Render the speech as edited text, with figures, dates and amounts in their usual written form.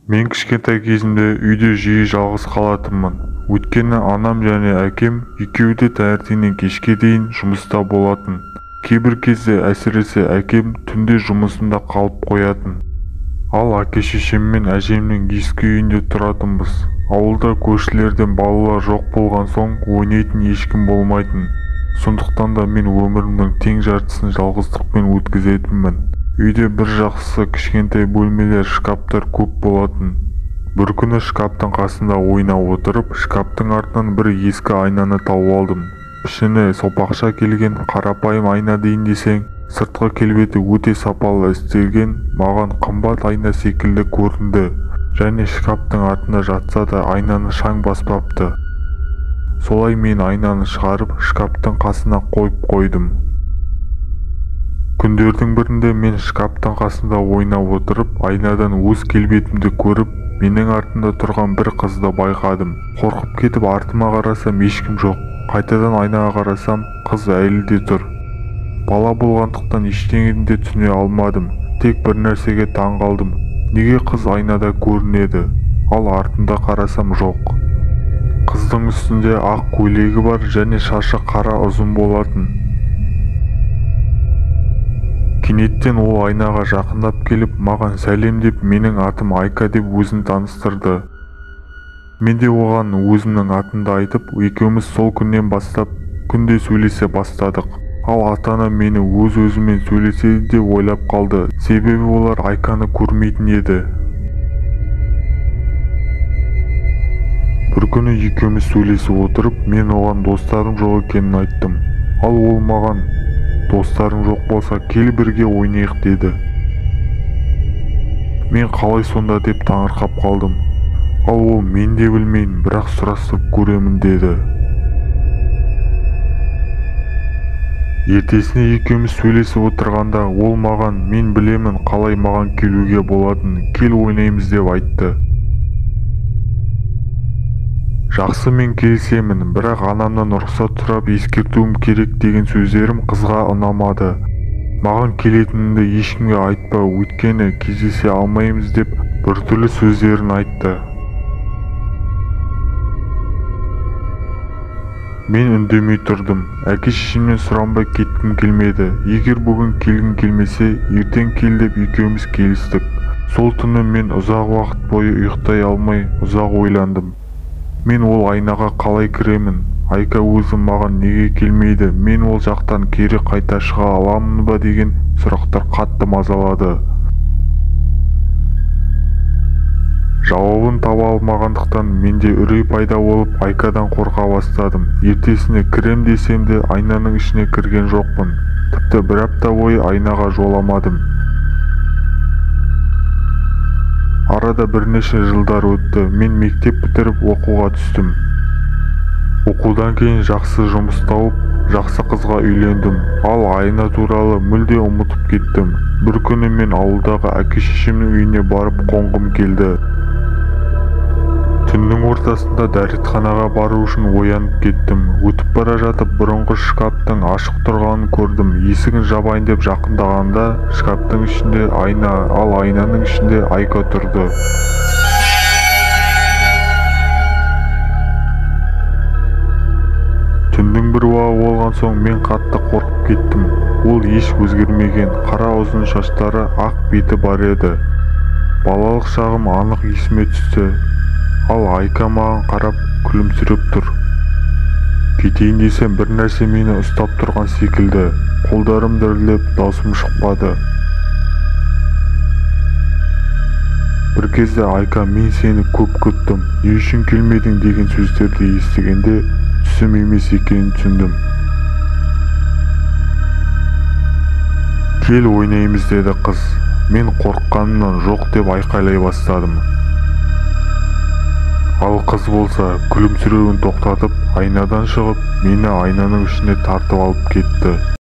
Мен кішкентай кезімде үйде жиі жалғыз қалатынмын. Өйткені анам және әкем екеуі де таңертеңнен кешке дейін жұмыста болатын. Кейбір кезде әсіресе әкем түнде жұмысында қалып қоятын. Ал әке-шешем мен әжемнің ескі үйінде тұратынбыз. Ауылда көршілерден балалар жоқ болған соң ойнайтын ешкім болмайтын. Сондықтан да мен өмірімнің тең жартысын жалғыздықпен өткізетінмін. Үйде бір жақсысы кішкентай бөлмелер, шкаптар көп болатын. Бір күні шкаптың қасында ойнап отырып, шкаптың артынан бір ескі айнаны тауып алдым. Пішіні сопақша келген қарапайым айна дейін десең, сыртқы келбеті өте сапалы істелген, маған қымбат айна секілді көрінді. Және шкаптың артында жатса да айнаны шаң баспапты. Солай мен айнаны шығарып, шкаптың қасына қойып қойдым. Күндердің бірінде мен шкаптың қасында ойнап отырып, айнадан өз келбетімді көріп, менің артымда тұрған бір қызды байқадым. Қорқып кетіп артыма қарасам ешкім жоқ. Қайтадан айнаға қарасам, қыз әйелде тұр. Бала болғандықтан ештеңені де түсіне алмадым. Тек бір нәрсеге таң қалдым. Неге қыз айнада көрінеді, ал артында қарасам жоқ. Қыздың үстінде ақ көйлегі бар және шашы қара ұзын болатын. Кенеттен ол айнаға жақындап келіп, маған сәлем деп, менің атым Айка деп өзін таныстырды. Мен де оған өзімнің атымды айтып, екеуміз сол күннен бастап күнде сөйлесе бастадық. Ал ата-анам мені өз-өзімен сөйлеседі деп ойлап қалды, себебі олар Айканы көрмейтін еді. Бір күні екеуміз сөйлесіп отырып, мен оған достарым жоқ екенін айттым. Ал ол маған, достарың жоқ болса кел бірге ойнайық деді. Мен қалай сонда деп таңырқап қалдым. Ал ол мен де білмеймін, бірақ сұрастырып көремін деді. Ертесіне екеуміз сөйлесіп отырғанда ол маған, мен білемін қалай маған келуге болатын, кел ойнаймыз деп айтты. Жақсы, мен келісемін, бірақ анамнан рұқсат сұрап ескертуім керек деген сөздерім қызға ұнамады. Маған келетінімді ешкімге айтпа, өйткені кездесе алмаймыз деп біртүрлі сөздерін айтты. Мен үндемей тұрдым. Әке-шешемнен сұранбай кеткім келмеді. Егер бүгін келгім келмесе, ертең кел деп екеуміз келістік. Сол түні мен ұзақ уақыт бойы ұйықтай алмай, ұзақ ойландым. Мен ол айнаға қалай кіремін? Айка өзі маған неге келмейді? Мен ол жақтан кері қайта шыға аламын ба деген сұрақтар қатты мазалады. Жауабын таба алмағандықтан менде үрей пайда болып, Айкадан қорқа бастадым. Ертесіне кірем десем де айнаның ішіне кірген жоқпын. Тіпті бір апта бойы айнаға жоламадым. Арада бірнеше жылдар өтті. Мен мектеп бітіріп оқуға түстім. Оқудан кейін жақсы жұмыс тауып, жақсы қызға үйлендім. Ал айна туралы мүлде ұмытып кеттім. Бір күні мен ауылдағы әке-шешемнің үйіне барып қонғым келді. Түннің ортасында дәретханаға бару үшін оянып кеттім. Өтіп бара жатып бұрынғы шкаптың ашық тұрғанын көрдім. Есігін жабайын деп жақындағанда шкаптың ішінде айна, ал айнаның ішінде Айка тұрды. Түннің бір уақыты болған соң мен қатты қорқып кеттім. Ол еш өзгермеген, қара ұзын шаштары, ақ беті бар еді. Балалық шағым анық есіме түсті. Ал Айка маған қарап күлімсіреп тұр. Кетейін десем бір нәрсе мені ұстап тұрған секілді. Қолдарым дірілдеп, даусым шықпады. Бір кезде Айка, мен сені көп күттім, не үшін келмедің деген сөздерді естігенде түсім емес екенін түсіндім. Кел ойнаймыз деді қыз. Мен қорыққанымнан жоқ деп айқайлай бастадым. Ал қыз болса күлімсіреуін тоқтатып, айнадан шығып, мені айнаның ішіне тартып алып кетті.